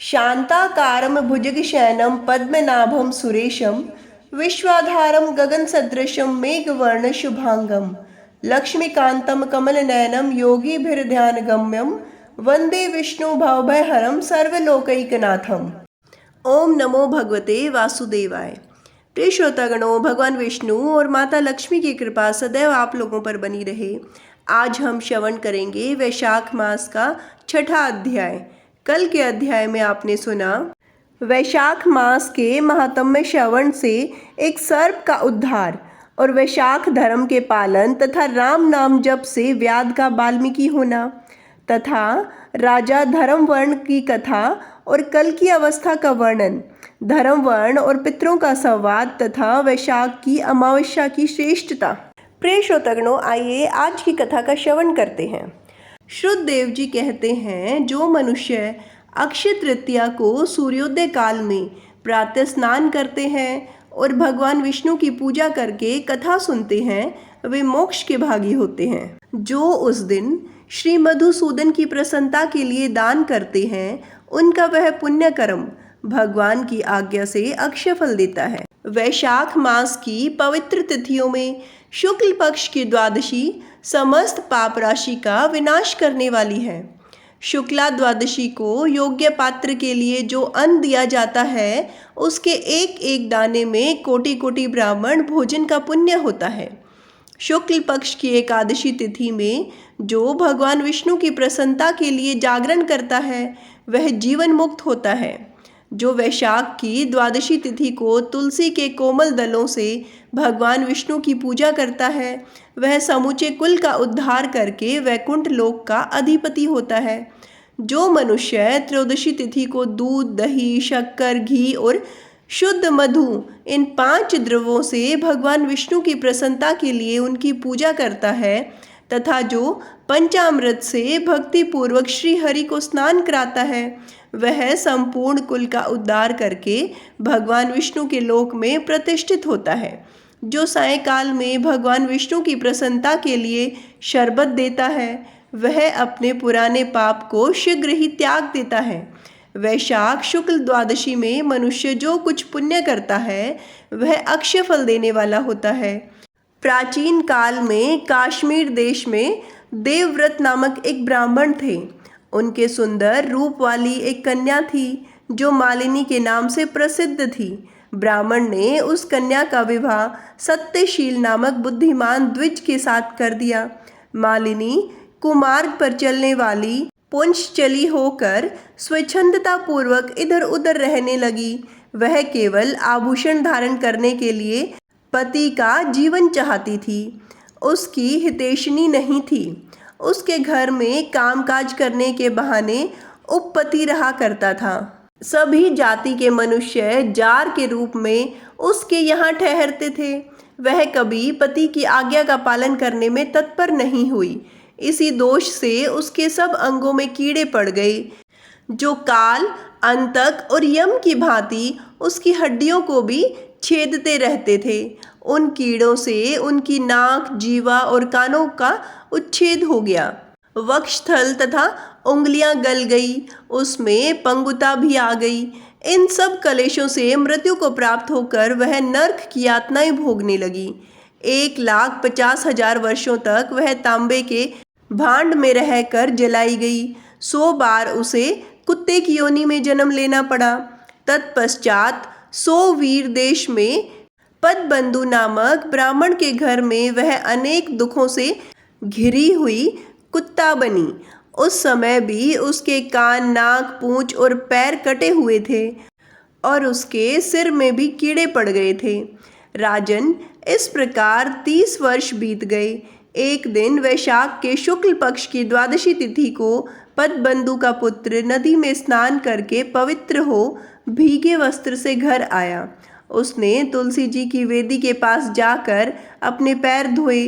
शान्ताकारं भुजगशयनं पद्मनाभं सुरेशं विश्वाधारं गगनसदृशं मेघवर्णशुभांगं लक्ष्मीकान्तं कमलनयनं योगिभिर्ध्यानगम्यं वन्दे विष्णु भवभयहरं सर्वलोकैकनाथम्। ओम नमो भगवते वासुदेवाय। प्रिय श्रोतागणों, भगवान विष्णु और माता लक्ष्मी की कृपा सदैव आप लोगों पर बनी रहे। आज हम श्रवण करेंगे वैशाख मास का छठा अध्याय। कल के अध्याय में आपने सुना वैशाख मास के महात्म्य श्रवण से एक सर्प का उद्धार और वैशाख धर्म के पालन तथा राम नाम जप से व्याध का वाल्मीकि होना तथा राजा धर्मवर्ण की कथा और कल की अवस्था का वर्णन, धर्मवर्ण और पितरों का संवाद तथा वैशाख की अमावस्या की श्रेष्ठता। प्रिय श्रोतागणों, आइए आज की कथा का श्रवण करते हैं। श्रुतदेव जी कहते हैं, जो मनुष्य अक्षय तृतीया को सूर्योदय काल में प्रातः स्नान करते हैं और भगवान विष्णु की पूजा करके कथा सुनते हैं, वे मोक्ष के भागी होते हैं। जो उस दिन श्री मधुसूदन की प्रसन्नता के लिए दान करते हैं, उनका वह पुण्य कर्म भगवान की आज्ञा से अक्षय फल देता है। वैशाख मास की पवित्र तिथियों में शुक्ल पक्ष की द्वादशी समस्त पाप राशि का विनाश करने वाली है। शुक्ला द्वादशी को योग्य पात्र के लिए जो अन्न दिया जाता है, उसके एक एक दाने में कोटि कोटि ब्राह्मण भोजन का पुण्य होता है। शुक्ल पक्ष की एकादशी तिथि में जो भगवान विष्णु की प्रसन्नता के लिए जागरण करता है, वह जीवन मुक्त होता है। जो वैशाख की द्वादशी तिथि को तुलसी के कोमल दलों से भगवान विष्णु की पूजा करता है, वह समूचे कुल का उद्धार करके वैकुंठ लोक का अधिपति होता है। जो मनुष्य त्रयोदशी तिथि को दूध, दही, शक्कर, घी और शुद्ध मधु, इन 5 द्रव्यों से भगवान विष्णु की प्रसन्नता के लिए उनकी पूजा करता है तथा जो पंचामृत से भक्ति पूर्वक श्री हरि को स्नान कराता है, वह संपूर्ण कुल का उद्धार करके भगवान विष्णु के लोक में प्रतिष्ठित होता है। जो सायंकाल में भगवान विष्णु की प्रसन्नता के लिए शरबत देता है, वह अपने पुराने पाप को शीघ्र ही त्याग देता है। वैशाख शुक्ल द्वादशी में मनुष्य जो कुछ पुण्य करता है, वह अक्षय फल देने वाला होता है। प्राचीन काल में काश्मीर देश में देवव्रत नामक एक ब्राह्मण थे। उनके सुंदर रूप वाली एक कन्या थी, जो मालिनी के नाम से प्रसिद्ध थी। ब्राह्मण ने उस कन्या का विवाह सत्यशील नामक बुद्धिमान द्विज के साथ कर दिया। मालिनी कुमार्ग पर चलने वाली पुंछचली होकर स्वच्छंदता पूर्वक इधर उधर रहने लगी। वह केवल आभूषण धारण करने के लिए पति का जीवन चाहती थी, उसकी हितैषिणी नहीं थी। उसके घर में कामकाज करने के बहाने उपपति रहा करता था। सभी जाति के मनुष्य जार के रूप में उसके यहाँ ठहरते थे। वह कभी पति की आज्ञा का पालन करने में तत्पर नहीं हुई। इसी दोष से उसके सब अंगों में कीड़े पड़ गए, जो काल, अंतक और यम की भांति उसकी हड्डियों को भी छेदते रहते थे। उन कीड़ों से उनकी नाक, जीवा और कानों का उच्छेद हो गया। वक्षस्थल तथा उंगलियां गल गई, उसमें पंगुता भी आ गई। इन सब कलेशों से मृत्यु को प्राप्त होकर वह नरक की यातनाएं भोगने लगी। 1,50,000 वर्षों तक वह तांबे के भांड में रहकर जलाई गई। 100 बार उसे कुत्ते की योनि में जन्म लेना पड़ा। तत्पश्चात 100 वीर देश में पदबंधु नामक ब्राह्मण के घर में वह अनेक दुखों से घिरी हुई कुत्ता बनी। उस समय भी उसके कान, नाक, पूंछ और पैर कटे हुए थे और उसके सिर में भी कीड़े पड़ गए थे। राजन, इस प्रकार 30 वर्ष बीत गए। एक दिन वैशाख के शुक्ल पक्ष की द्वादशी तिथि को पदबंधु का पुत्र नदी में स्नान करके पवित्र हो भीगे वस्त्र से घर आया। उसने तुलसी जी की वेदी के पास जाकर अपने पैर धोए।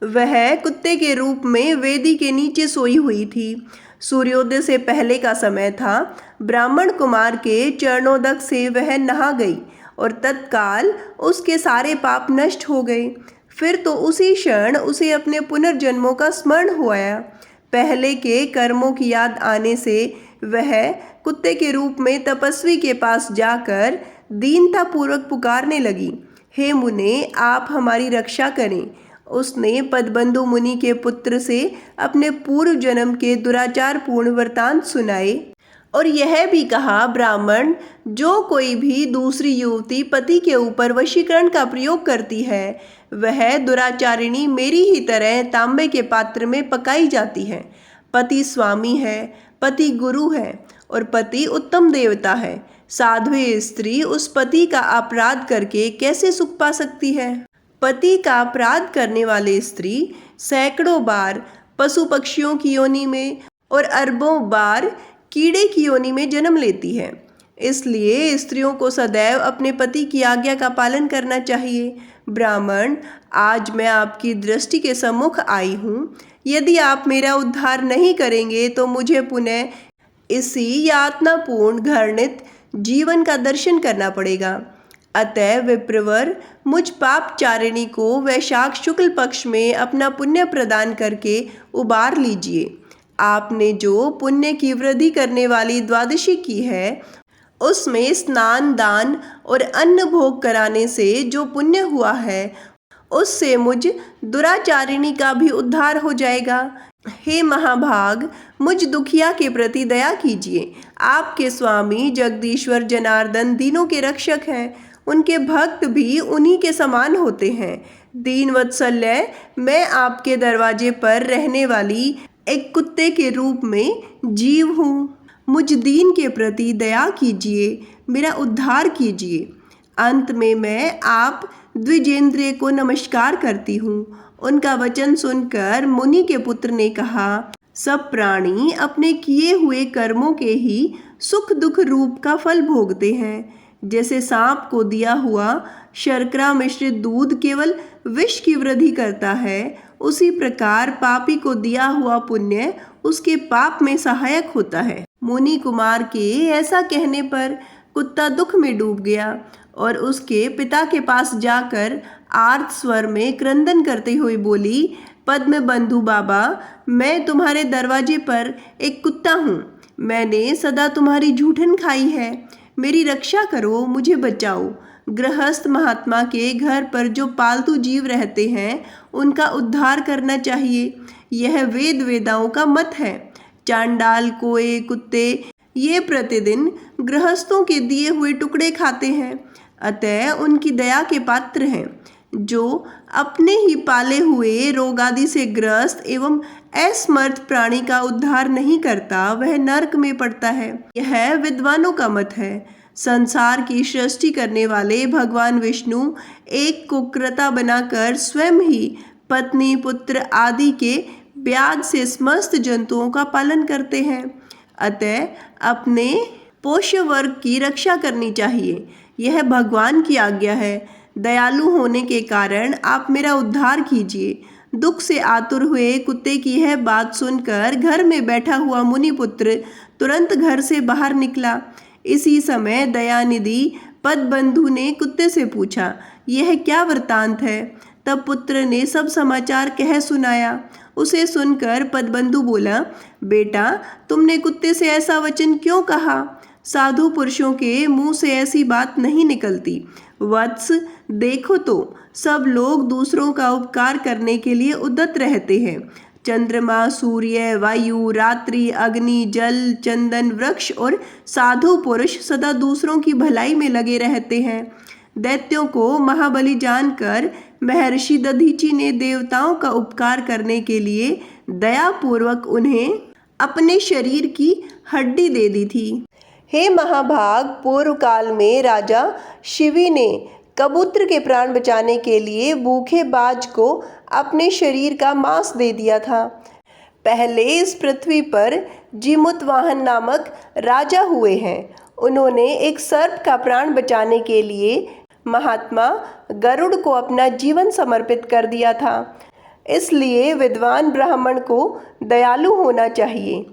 वह कुत्ते के रूप में वेदी के नीचे सोई हुई थी। सूर्योदय से पहले का समय था। ब्राह्मण कुमार के चरणोदक से वह नहा गई और तत्काल उसके सारे पाप नष्ट हो गए। फिर तो उसी क्षण उसे अपने पुनर्जन्मों का स्मरण हो आया। पहले के कर्मों की याद आने से वह कुत्ते के रूप में तपस्वी के पास जाकर दीनतापूर्वक पुकारने लगी, हे मुने, आप हमारी रक्षा करें। उसने पदबंधु मुनि के पुत्र से अपने पूर्व जन्म के दुराचार पूर्ण वृतांत सुनाए और यह भी कहा, ब्राह्मण, जो कोई भी दूसरी युवती पति के ऊपर वशीकरण का प्रयोग करती है वह दुराचारिणी मेरी ही तरह तांबे के पात्र में पकाई जाती है। पति स्वामी है, पति गुरु है और पति उत्तम देवता है। साध्वी स्त्री उस पति का अपराध करके कैसे सुख पा सकती है? पति का अपराध करने वाली स्त्री सैकड़ों बार पशु पक्षियों की योनि में और अरबों बार कीड़े की योनि में जन्म लेती है। इसलिए स्त्रियों को सदैव अपने पति की आज्ञा का पालन करना चाहिए। ब्राह्मण, आज मैं आपकी दृष्टि के सम्मुख आई हूँ। यदि आप मेरा उद्धार नहीं करेंगे तो मुझे पुनः इसी यातनापूर्ण घृणित जीवन का दर्शन करना पड़ेगा। अतः विप्रवर, मुझ पापचारिणी को वैशाख शुक्ल पक्ष में अपना पुण्य प्रदान करके उबार लीजिए। आपने जो पुण्य की वृद्धि करने वाली द्वादशी की है उसमें स्नान, दान और अन्न भोग कराने से जो पुण्य हुआ है उससे मुझ दुराचारिणी का भी उद्धार हो जाएगा। हे महाभाग, मुझ दुखिया के प्रति दया कीजिए। आपके स्वामी जगदीश्वर जनार्दन दीनों के रक्षक हैं। उनके भक्त भी उन्हीं के समान होते हैं। दीन वत्सल्य, मैं आपके दरवाजे पर रहने वाली एक कुत्ते के रूप में जीव हूँ। मुझ दीन के प्रति दया कीजिए, मेरा उद्धार कीजिए। अंत में मैं आप द्विजेंद्रिय को नमस्कार करती हूँ। उनका वचन सुनकर मुनि के पुत्र ने कहा, सब प्राणी अपने किए हुए कर्मों के ही सुख दुख रूप का फल भोगते हैं। जैसे सांप को दिया हुआ शर्करा मिश्रित दूध केवल विष की वृद्धि करता है, उसी प्रकार पापी को दिया हुआ पुण्य उसके पाप में सहायक होता है। मुनि कुमार के ऐसा कहने पर कुत्ता दुख में डूब गया और उसके पिता के पास जाकर आर्त स्वर में क्रंदन करते हुए बोली, पद्म बंधु बाबा, मैं तुम्हारे दरवाजे पर एक कुत्ता हूँ। मैंने सदा तुम्हारी जूठन खाई है। मेरी रक्षा करो, मुझे बचाओ। गृहस्थ महात्मा के घर पर जो पालतू जीव रहते हैं उनका उद्धार करना चाहिए। यह वेद वेदाओं का मत है। चांडाल, कोए, कुत्ते ये प्रतिदिन गृहस्थों के दिए हुए टुकड़े खाते हैं, अतः उनकी दया के पात्र हैं। जो अपने ही पाले हुए रोग आदि से ग्रस्त एवं असमर्थ प्राणी का उद्धार नहीं करता वह नरक में पड़ता है। यह विद्वानों का मत है। संसार की सृष्टि करने वाले भगवान विष्णु एक कुक्रता बनाकर स्वयं ही पत्नी, पुत्र आदि के ब्याज से समस्त जंतुओं का पालन करते हैं। अतः अपने पोष्य वर्ग की रक्षा करनी चाहिए। यह भगवान की आज्ञा है। दयालु होने के कारण आप मेरा उद्धार कीजिए। दुख से आतुर हुए कुत्ते की यह बात सुनकर घर में बैठा हुआ मुनिपुत्र तुरंत घर से बाहर निकला। इसी समय दयानिधि पदबंधु ने कुत्ते से पूछा, यह क्या वृतांत है? तब पुत्र ने सब समाचार कह सुनाया। उसे सुनकर पदबंधु बोला, बेटा, तुमने कुत्ते से ऐसा वचन क्यों कहा? साधु पुरुषों के मुंह से ऐसी बात नहीं निकलती। वत्स, देखो तो सब लोग दूसरों का उपकार करने के लिए उद्यत रहते हैं। चंद्रमा, सूर्य, वायु, रात्रि, अग्नि, जल, चंदन, वृक्ष और साधु पुरुष सदा दूसरों की भलाई में लगे रहते हैं। दैत्यों को महाबली जानकर महर्षि दधीचि ने देवताओं का उपकार करने के लिए दयापूर्वक उन्हें अपने शरीर की हड्डी दे दी थी। हे महाभाग, पूर्व काल में राजा शिवी ने कबूतर के प्राण बचाने के लिए भूखे बाज को अपने शरीर का मांस दे दिया था। पहले इस पृथ्वी पर जिमुतवाहन नामक राजा हुए हैं। उन्होंने एक सर्प का प्राण बचाने के लिए महात्मा गरुड़ को अपना जीवन समर्पित कर दिया था। इसलिए विद्वान ब्राह्मण को दयालु होना चाहिए।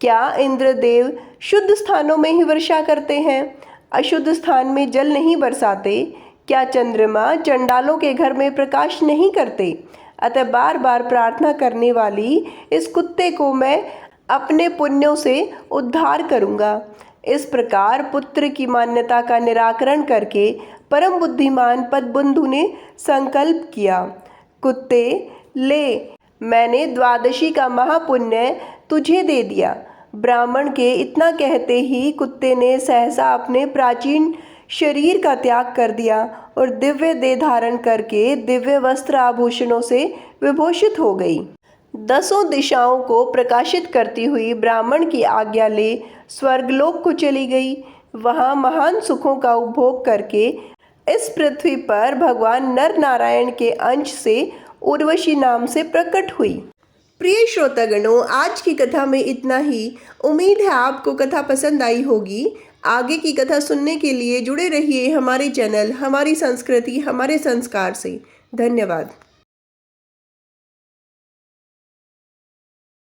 क्या इंद्रदेव शुद्ध स्थानों में ही वर्षा करते हैं, अशुद्ध स्थान में जल नहीं बरसाते? क्या चंद्रमा चंडालों के घर में प्रकाश नहीं करते? अतः बार बार प्रार्थना करने वाली इस कुत्ते को मैं अपने पुण्यों से उद्धार करूँगा। इस प्रकार पुत्र की मान्यता का निराकरण करके परम बुद्धिमान पदबंधु ने संकल्प किया, कुत्ते ले, मैंने द्वादशी का महापुण्य तुझे दे दिया। ब्राह्मण के इतना कहते ही कुत्ते ने सहसा अपने प्राचीन शरीर का त्याग कर दिया और दिव्य देह धारण करके दिव्य वस्त्र आभूषणों से विभूषित हो गई। 10 दिशाओं को प्रकाशित करती हुई ब्राह्मण की आज्ञा ले स्वर्गलोक को चली गई। वहाँ महान सुखों का उपभोग करके इस पृथ्वी पर भगवान नर नारायण के अंश से उर्वशी नाम से प्रकट हुई। प्रिय श्रोतागणों, आज की कथा में इतना ही। उम्मीद है आपको कथा पसंद आई होगी। आगे की कथा सुनने के लिए जुड़े रहिए हमारे चैनल हमारी संस्कृति हमारे संस्कार से। धन्यवाद।